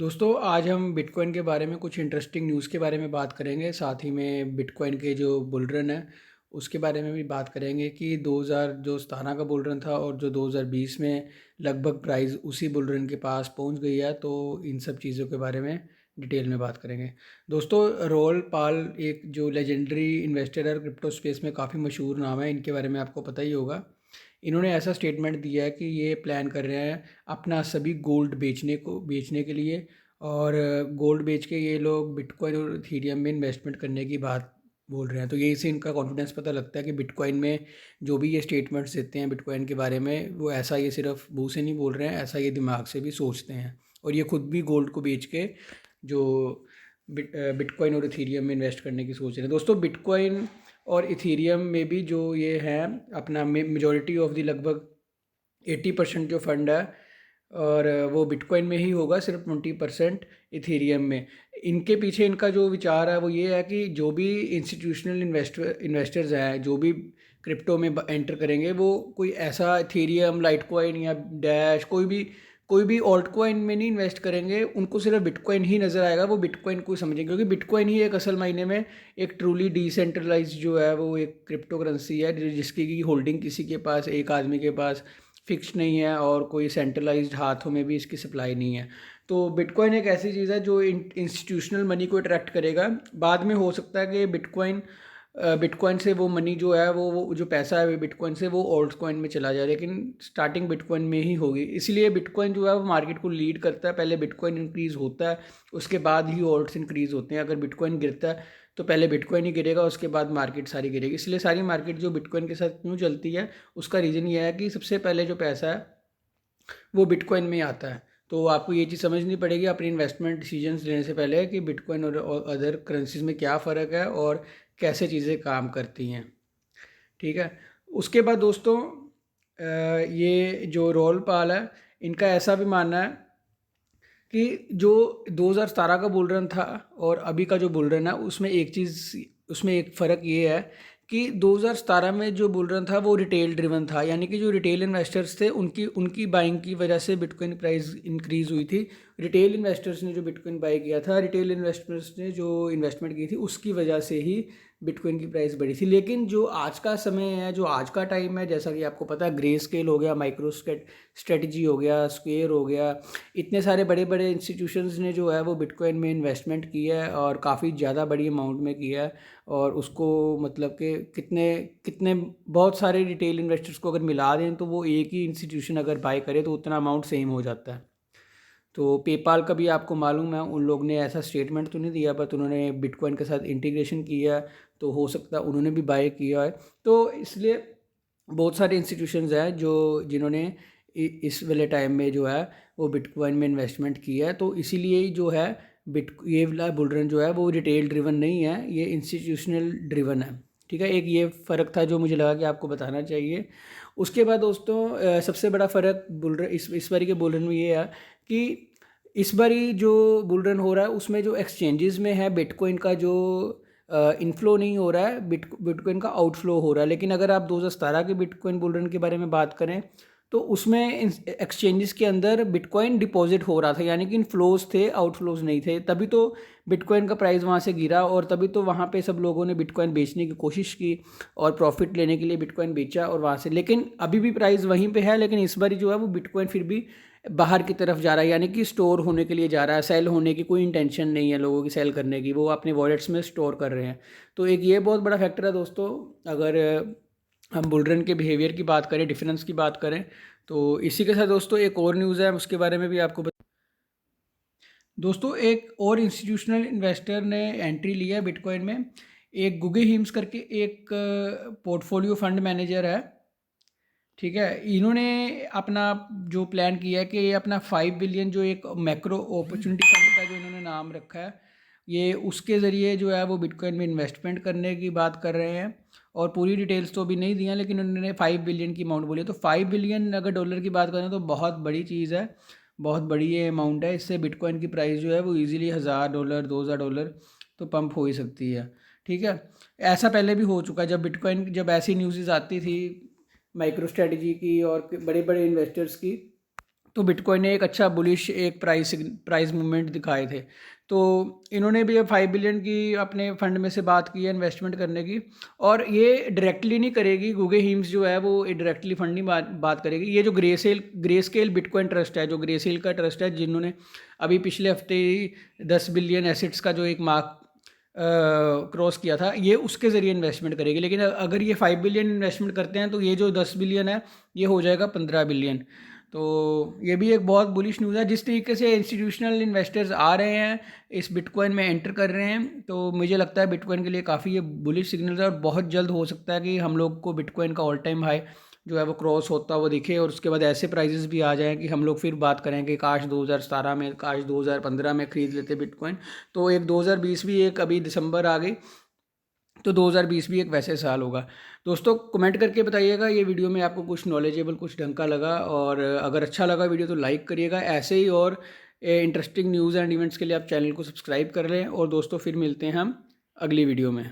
दोस्तों आज हम बिटकॉइन के बारे में कुछ इंटरेस्टिंग न्यूज़ के बारे में बात करेंगे। साथ ही में बिटकॉइन के जो बुल रन है उसके बारे में भी बात करेंगे कि 2017 का बुल रन था और जो 2020 में लगभग प्राइस उसी बुल रन के पास पहुंच गई है। तो इन सब चीज़ों के बारे में डिटेल में बात करेंगे। दोस्तों रॉल पाल एक जो लेजेंडरी इन्वेस्टर है क्रिप्टो स्पेस में, काफ़ी मशहूर नाम है, इनके बारे में आपको पता ही होगा। इन्होंने ऐसा स्टेटमेंट दिया है कि ये प्लान कर रहे हैं अपना सभी गोल्ड बेचने के लिए, और गोल्ड बेच के ये लोग बिटकॉइन और इथेरियम में इन्वेस्टमेंट करने की बात बोल रहे हैं। तो यहीं से इनका कॉन्फिडेंस पता लगता है कि बिटकॉइन में जो भी ये स्टेटमेंट्स देते हैं बिटकॉइन के बारे में, वो ऐसा ये सिर्फ मुंह से नहीं बोल रहे हैं, ऐसा ये दिमाग से भी सोचते हैं। और ये खुद भी गोल्ड को बेच के जो बिटकॉइन और इथेरियम में इन्वेस्ट करने की सोच रहे हैं। दोस्तों बिटकॉइन और इथेरियम में भी जो ये है अपना मेजॉरिटी ऑफ दी लगभग 80% जो फंड है, और वो बिटकॉइन में ही होगा, सिर्फ 20% इथेरियम में। इनके पीछे इनका जो विचार है वो ये है कि जो भी इंस्टीट्यूशनल इन्वेस्टर्स हैं जो भी क्रिप्टो में एंटर करेंगे, वो कोई ऐसा इथेरियम, लाइटकॉइन या डैश कोई भी ऑल्ट कॉइन में नहीं इन्वेस्ट करेंगे। उनको सिर्फ बिटकॉइन ही नज़र आएगा, वो बिटकॉइन को समझेंगे, क्योंकि बिटकॉइन ही एक असल मायने में एक ट्रूली डिसेंट्रलाइज जो है वो एक क्रिप्टो करेंसी है, जिसकी की होल्डिंग किसी के पास, एक आदमी के पास फिक्स नहीं है, और कोई सेंट्रलाइज्ड हाथों में भी इसकी सप्लाई नहीं है। तो बिटकॉइन एक ऐसी चीज़ है जो इंस्टीट्यूशनल मनी को अट्रैक्ट करेगा। बाद में हो सकता है कि बिटकॉइन से वो मनी जो है वो जो पैसा है बिटकॉइन से वो ऑल्ट कॉइन में चला जाए, लेकिन स्टार्टिंग बिटकॉइन में ही होगी। इसलिए बिटकॉइन जो है वो मार्केट को लीड करता है। पहले बिटकॉइन इंक्रीज़ होता है, उसके बाद ही ऑल्ट्स इंक्रीज़ होते हैं। अगर बिटकॉइन गिरता है तो पहले बिटकॉइन ही गिरेगा, उसके बाद मार्केट सारी गिरेगी। इसलिए सारी मार्केट जो बिटकॉइन के साथ क्यों चलती है, उसका रीज़न ये है कि सबसे पहले जो पैसा है वो बिटकॉइन में आता है। तो आपको ये चीज़ समझनी पड़ेगी अपनी इन्वेस्टमेंट डिसीजंस लेने से पहले कि बिटकॉइन और अदर करेंसीज में क्या फ़र्क है और कैसे चीज़ें काम करती हैं। ठीक है। उसके बाद दोस्तों ये जो रोल पाल है, इनका ऐसा भी मानना है कि जो 2017 का बुल रन था और अभी का जो बुल रन है, उसमें एक फ़र्क ये है कि 2017 में जो बुल रन था वो रिटेल ड्रिवन था, यानी कि जो रिटेल इन्वेस्टर्स थे उनकी उनकी बाइंग की वजह से बिटकॉइन प्राइस इंक्रीज़ हुई थी। रिटेल इन्वेस्टर्स ने जो बिटकॉइन बाई किया था, रिटेल इन्वेस्टर्स ने जो इन्वेस्टमेंट की थी, उसकी वजह से ही बिटकॉइन की प्राइस बढ़ी थी। लेकिन जो आज का समय है, जो आज का टाइम है, जैसा कि आपको पता है, ग्रे स्केल हो गया, माइक्रो स्ट्रेटजी हो गया, स्क्वेयर हो गया, इतने सारे बड़े बड़े इंस्टीट्यूशंस ने जो है वो बिटकॉइन में इन्वेस्टमेंट किया है, और काफ़ी ज़्यादा बड़ी अमाउंट में किया है। और उसको मतलब कि कितने कितने बहुत सारे रिटेल इन्वेस्टर्स को अगर मिला दें तो वो एक ही इंस्टीट्यूशन अगर बाय करे तो उतना अमाउंट सेम हो जाता है। तो पेपाल का भी आपको मालूम है, उन लोग ने ऐसा स्टेटमेंट तो नहीं दिया, बट उन्होंने बिटकॉइन के साथ इंटीग्रेशन किया है, तो हो सकता है उन्होंने भी बाय किया है। तो इसलिए बहुत सारे इंस्टीट्यूशंस हैं जो जिन्होंने इस वाले टाइम में जो है वो बिटकॉइन में इन्वेस्टमेंट किया है। तो इसीलिए ही जो है ये वाला बुल रन जो है वो रिटेल ड्रिवन नहीं है, ये इंस्टीट्यूशनल ड्रिवन है। ठीक है, एक ये फ़र्क था जो मुझे लगा कि आपको बताना चाहिए। उसके बाद दोस्तों सबसे बड़ा फ़र्क बुल रन इस बारी के बुल रन में ये है कि इस बारी जो बुल रन हो रहा है उसमें जो एक्सचेंजेस में है बिटकॉइन का जो इनफ्लो नहीं हो रहा है, बिटकॉइन का आउटफ्लो हो रहा है। लेकिन अगर आप 2017 के बिटकॉइन बुल रन के बारे में बात करें तो उसमें एक्सचेंजेस के अंदर बिटकॉइन डिपॉजिट हो रहा था, यानी कि इनफ्लोज थे, आउटफ्लोज नहीं थे। तभी तो बिटकॉइन का प्राइस वहाँ से गिरा, और तभी तो वहाँ पे सब लोगों ने बिटकॉइन बेचने की कोशिश की और प्रॉफिट लेने के लिए बिटकॉइन बेचा और वहाँ से। लेकिन अभी भी प्राइस वहीं पे है, लेकिन इस बारी जो है वो बिटकॉइन फिर भी बाहर की तरफ जा रहा है, यानी कि स्टोर होने के लिए जा रहा है। सेल होने की कोई इंटेंशन नहीं है लोगों की, सेल करने की, वो अपने वॉलेट्स में स्टोर कर रहे हैं। तो एक ये बहुत बड़ा फैक्टर है दोस्तों। अगर हम बुलरन के बिहेवियर की बात करें, डिफरेंस की बात करें, तो इसी के साथ दोस्तों एक और न्यूज़ है, उसके बारे में भी आपको दोस्तों एक और इंस्टीट्यूशनल इन्वेस्टर ने एंट्री लिया है बिटकॉइन में। एक गुगे हिम्स करके एक पोर्टफोलियो फंड मैनेजर है। ठीक है, इन्होंने अपना जो प्लान किया है कि ये अपना 5 बिलियन जो एक मैक्रो अपॉर्चुनिटी फंड का जो इन्होंने नाम रखा है, ये उसके ज़रिए जो है वो बिटकॉइन में इन्वेस्टमेंट करने की बात कर रहे हैं। और पूरी डिटेल्स तो अभी नहीं दी हैं, लेकिन उन्होंने 5 बिलियन की अमाउंट बोली है। तो 5 बिलियन अगर डॉलर की बात करें तो बहुत बड़ी चीज़ है, बहुत बड़ी ये अमाउंट है। इससे बिटकॉइन की प्राइस जो है वो ईजिली $1000 $2000 तो पंप हो ही सकती है। ठीक है, ऐसा पहले भी हो चुका है, जब ऐसी न्यूज़ आती थी माइक्रो स्ट्रेटजी की और बड़े बड़े इन्वेस्टर्स की, तो बिटकॉइन ने एक अच्छा बुलिश एक प्राइस मूवमेंट दिखाए थे। तो इन्होंने भी अब 5 बिलियन की अपने फंड में से बात की है इन्वेस्टमेंट करने की, और ये डायरेक्टली नहीं करेगी। गूगे हीम्स जो है वो डायरेक्टली फंड नहीं बात करेगी। ये जो ग्रे स्केल बिटकॉइन ट्रस्ट है, जो ग्रे सेल का ट्रस्ट है, जिन्होंने अभी पिछले हफ्ते ही 10 बिलियन एसेट्स का जो एक मार्क क्रॉस किया था, ये उसके ज़रिए इन्वेस्टमेंट करेगी। लेकिन अगर ये 5 बिलियन इन्वेस्टमेंट करते हैं तो ये जो 10 बिलियन है ये हो जाएगा 15 बिलियन। तो ये भी एक बहुत बुलिश न्यूज़ है। जिस तरीके से इंस्टीट्यूशनल इन्वेस्टर्स आ रहे हैं, इस बिटकॉइन में एंटर कर रहे हैं, तो मुझे लगता है बिटकॉइन के लिए काफ़ी ये बुलिश सिग्नल है, और बहुत जल्द हो सकता है कि हम लोग को बिटकॉइन का ऑल टाइम हाई जो है वो क्रॉस होता वो दिखे, और उसके बाद ऐसे प्राइजेस भी आ जाएं कि हम लोग फिर बात करें कि काश 2017 में, काश 2015 में ख़रीद लेते बिटकॉइन। तो एक 2020 भी, एक अभी दिसंबर आ गई, तो 2020 भी एक वैसे साल होगा। दोस्तों कमेंट करके बताइएगा ये वीडियो में आपको कुछ नॉलेजेबल, कुछ ढंग का लगा, और अगर अच्छा लगा वीडियो तो लाइक करिएगा। ऐसे ही और इंटरेस्टिंग न्यूज़ एंड इवेंट्स के लिए आप चैनल को सब्सक्राइब कर लें। और दोस्तों फिर मिलते हैं हम अगली वीडियो में।